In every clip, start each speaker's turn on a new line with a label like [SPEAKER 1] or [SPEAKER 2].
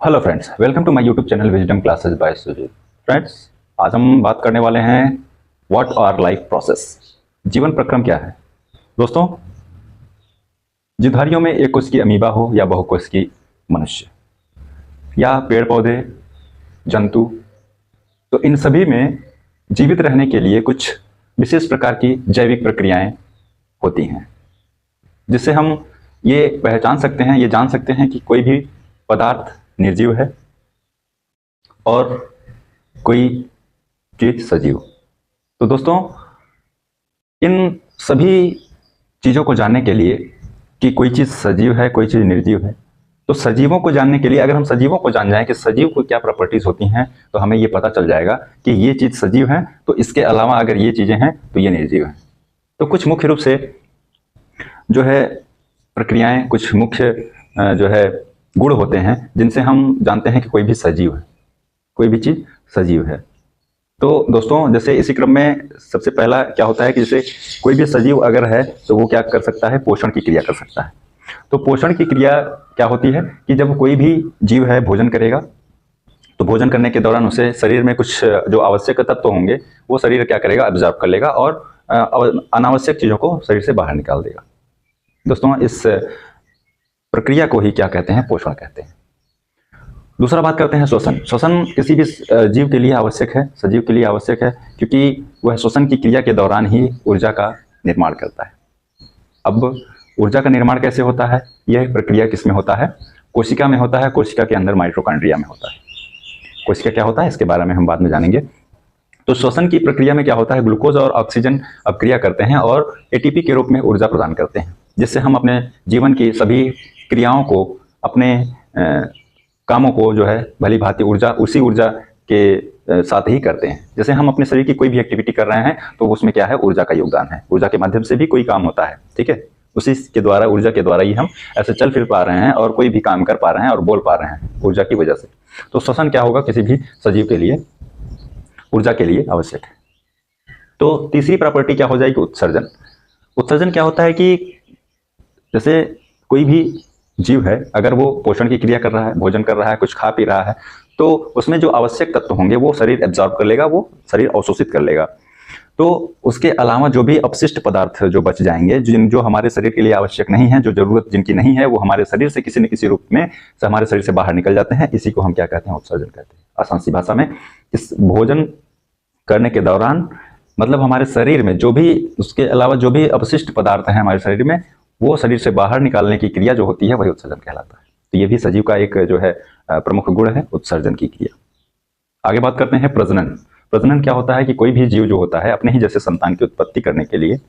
[SPEAKER 1] Hello friends, welcome to my YouTube channel wisdom classes by Sujeet. Friends, आज हम बात करने वाले हैं व्हाट आर लाइफ प्रोसेस, जीवन प्रक्रम क्या है। दोस्तों, जीवधारियों में एक कोश की अमीबा हो या बहुकोश की मनुष्य या पेड़ पौधे, जंतु, तो इन सभी में जीवित रहने के लिए कुछ विशेष प्रकार की जैविक प्रक्रियाएं होती हैं, जिससे हम ये पहचान सकते हैं, ये जान सकते हैं कि कोई भी पदार्थ निर्जीव है और कोई चीज सजीव। तो दोस्तों, इन सभी चीजों को जानने के लिए कि कोई चीज सजीव है, कोई चीज निर्जीव है, तो सजीवों को जानने के लिए अगर हम सजीवों को जान जाएं कि सजीव को क्या प्रॉपर्टीज होती हैं, तो हमें ये पता चल जाएगा कि ये चीज सजीव है, तो इसके अलावा अगर ये चीजें हैं तो ये निर्जीव है। तो कुछ मुख्य रूप से जो है प्रक्रियाएं, कुछ मुख्य जो है गुण होते हैं जिनसे हम जानते हैं कि कोई भी सजीव है, कोई भी चीज सजीव है। तो दोस्तों, जैसे इसी क्रम में सबसे पहला क्या होता है कि जैसे कोई भी सजीव अगर है तो वो क्या कर सकता है, पोषण की क्रिया कर सकता है। तो पोषण की क्रिया क्या होती है कि जब कोई भी जीव है भोजन करेगा, तो भोजन करने के दौरान उसे शरीर में कुछ जो आवश्यक तत्व होंगे वो शरीर क्या करेगा, ऑब्जर्व कर लेगा और अनावश्यक चीजों को शरीर से बाहर निकाल देगा। दोस्तों, इस प्रक्रिया को ही क्या कहते हैं, पोषण कहते हैं। दूसरा बात करते हैं श्वसन। श्वसन किसी भी जीव के लिए आवश्यक है, सजीव के लिए आवश्यक है, क्योंकि वह श्वसन की क्रिया के दौरान ही ऊर्जा का निर्माण करता है। अब ऊर्जा का निर्माण कैसे होता है, यह प्रक्रिया किस में होता है, कोशिका में होता है। कोशिका के अंदर माइटोकॉन्ड्रिया में होता है। कोशिका क्या होता है इसके बारे में हम बाद में जानेंगे। तो श्वसन की प्रक्रिया में क्या होता है, ग्लूकोज और ऑक्सीजन अपक्रिया करते हैं और एटीपी के रूप में ऊर्जा प्रदान करते हैं, जिससे हम अपने जीवन की सभी क्रियाओं को, अपने कामों को जो है भली भांति ऊर्जा, उसी ऊर्जा के साथ ही करते हैं। जैसे हम अपने शरीर की कोई भी एक्टिविटी कर रहे हैं तो उसमें क्या है, ऊर्जा का योगदान है। ऊर्जा के माध्यम से भी कोई काम होता है, ठीक है। उसी के द्वारा, ऊर्जा के द्वारा ही हम ऐसे चल फिर पा रहे हैं और कोई भी काम कर पा रहे हैं और बोल पा रहे हैं, ऊर्जा की वजह से। तो श्वसन क्या होगा, किसी भी सजीव के लिए ऊर्जा के लिए आवश्यक है। तो तीसरी प्रॉपर्टी क्या हो जाएगी, उत्सर्जन। उत्सर्जन क्या होता है कि जैसे कोई भी जीव है, अगर वो पोषण की क्रिया कर रहा है, भोजन कर रहा है, कुछ खा पी रहा है, तो उसमें जो आवश्यक तत्व होंगे वो शरीर एब्जॉर्ब कर लेगा, वो शरीर अवशोषित कर लेगा। तो उसके अलावा जो भी अपशिष्ट पदार्थ जो बच जाएंगे, जो हमारे शरीर के लिए आवश्यक नहीं है, जो जरूरत जिनकी नहीं है, वो हमारे शरीर से किसी न किसी रूप में हमारे शरीर से बाहर निकल जाते हैं। इसी को हम क्या कहते हैं, उत्सर्जन कहते हैं। आसान सी भाषा में, इस भोजन करने के दौरान मतलब हमारे शरीर में जो भी, उसके अलावा जो भी अपशिष्ट पदार्थ हैं हमारे शरीर में, वो शरीर से बाहर निकालने की क्रिया जो होती है वही उत्सर्जन कहलाता है। तो ये भी सजीव का एक जो है प्रमुख गुण है, उत्सर्जन की क्रिया। आगे बात करते हैं प्रजनन। प्रजनन क्या होता है कि कोई भी जीव जो होता है अपने ही जैसे संतान की उत्पत्ति करने के लिए,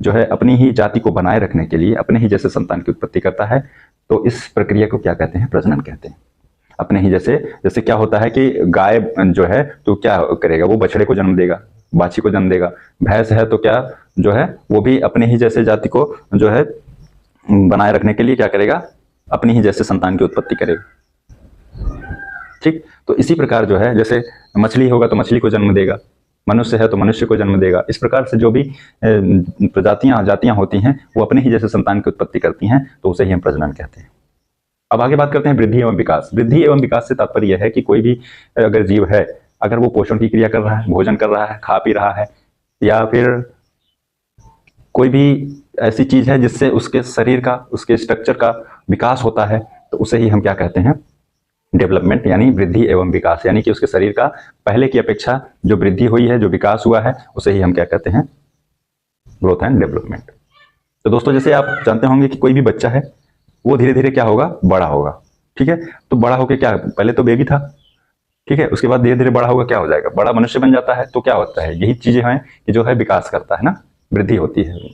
[SPEAKER 1] जो है अपनी ही जाति को बनाए रखने के लिए अपने ही जैसे संतान की उत्पत्ति करता है। तो इस प्रक्रिया को क्या कहते हैं, प्रजनन कहते हैं। अपने ही जैसे क्या होता है कि गाय जो है तो क्या करेगा, वो बछड़े को जन्म देगा, बाछी को जन्म देगा। भैंस है तो क्या जो है वो भी अपने ही जैसे जाति को जो है बनाए रखने के लिए क्या करेगा, अपनी ही जैसे संतान की उत्पत्ति करेगा, ठीक। तो इसी प्रकार जो है, जैसे मछली होगा तो मछली को जन्म देगा, मनुष्य है तो मनुष्य को जन्म देगा। इस प्रकार से जो भी जातियां होती हैं वो अपने ही जैसे संतान की उत्पत्ति करती हैं, तो उसे ही हम प्रजनन कहते हैं। अब आगे बात करते हैं वृद्धि एवं विकास। वृद्धि एवं विकास से तात्पर्य यह है कि कोई भी अगर जीव है, अगर वो पोषण की क्रिया कर रहा है, भोजन कर रहा है, खा पी रहा है, या फिर कोई भी ऐसी चीज है जिससे उसके शरीर का, उसके स्ट्रक्चर का विकास होता है, तो उसे ही हम क्या कहते हैं, डेवलपमेंट, यानी वृद्धि एवं विकास। यानी कि उसके शरीर का पहले की अपेक्षा जो वृद्धि हुई है, जो विकास हुआ है, उसे ही हम क्या कहते हैं, ग्रोथ एंड डेवलपमेंट। तो दोस्तों, जैसे आप जानते होंगे कि कोई भी बच्चा है वो धीरे धीरे क्या होगा, बड़ा होगा, ठीक है। तो बड़ा होकर क्या, पहले तो बेबी था, ठीक है, उसके बाद धीरे धीरे बड़ा होगा, क्या हो जाएगा, बड़ा मनुष्य बन जाता है। तो क्या होता है, यही चीजें हैं कि जो है विकास करता है ना, वृद्धि होती है।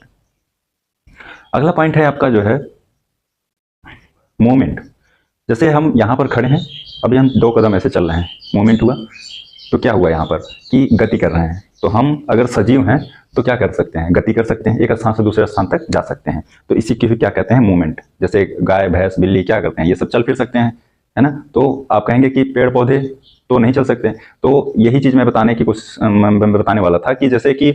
[SPEAKER 1] अगला पॉइंट है आपका जो है मूवमेंट। जैसे हम यहाँ पर खड़े हैं, अभी हम 2 कदम ऐसे चल रहे हैं, मूवमेंट हुआ, तो क्या हुआ यहाँ पर कि गति कर रहे हैं। तो हम अगर सजीव हैं तो क्या कर सकते हैं, गति कर सकते हैं, एक स्थान से दूसरे स्थान तक जा सकते हैं। तो इसी की क्या कहते हैं, मूवमेंट। जैसे गाय, भैंस, बिल्ली क्या करते हैं, ये सब चल फिर सकते हैं, है ना। तो आप कहेंगे कि पेड़ पौधे तो नहीं चल सकते। तो यही चीज मैं बताने वाला था कि जैसे कि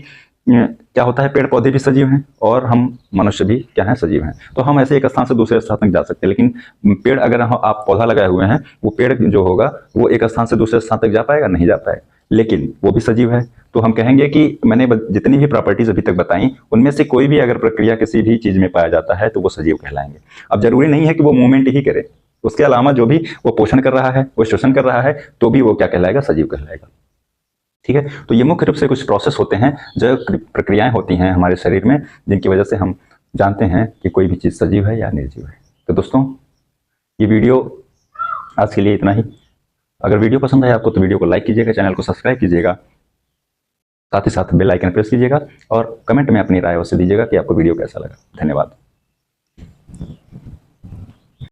[SPEAKER 1] क्या होता है, पेड़ पौधे भी सजीव हैं और हम मनुष्य भी क्या हैं, सजीव हैं। तो हम ऐसे एक स्थान से दूसरे स्थान तक जा सकते हैं, लेकिन पेड़ अगर आप पौधा लगाए हुए हैं, वो पेड़ जो होगा वो एक स्थान से दूसरे स्थान तक जा पाएगा, नहीं जा पाएगा, लेकिन वो भी सजीव है। तो हम कहेंगे कि मैंने जितनी भी प्रॉपर्टीज अभी तक बताई, उनमें से कोई भी अगर प्रक्रिया किसी भी चीज में पाया जाता है तो वो सजीव कहलाएंगे। अब जरूरी नहीं है कि वो मूवमेंट ही करे, उसके अलावा जो भी वो पोषण कर रहा है, वो शोषण कर रहा है, तो भी वो क्या कहलाएगा, सजीव कहलाएगा। ठीक है, तो ये मुख्य रूप से कुछ प्रोसेस होते हैं, जो प्रक्रियाएं होती हैं हमारे शरीर में, जिनकी वजह से हम जानते हैं कि कोई भी चीज़ सजीव है या निर्जीव है। तो दोस्तों, ये वीडियो आज के लिए इतना ही। अगर वीडियो पसंद आया आपको तो वीडियो को लाइक कीजिएगा, चैनल को सब्सक्राइब कीजिएगा, साथ ही साथ बेल आइकन प्रेस कीजिएगा और कमेंट में अपनी राय अवश्य दीजिएगा कि आपको वीडियो कैसा लगा। धन्यवाद।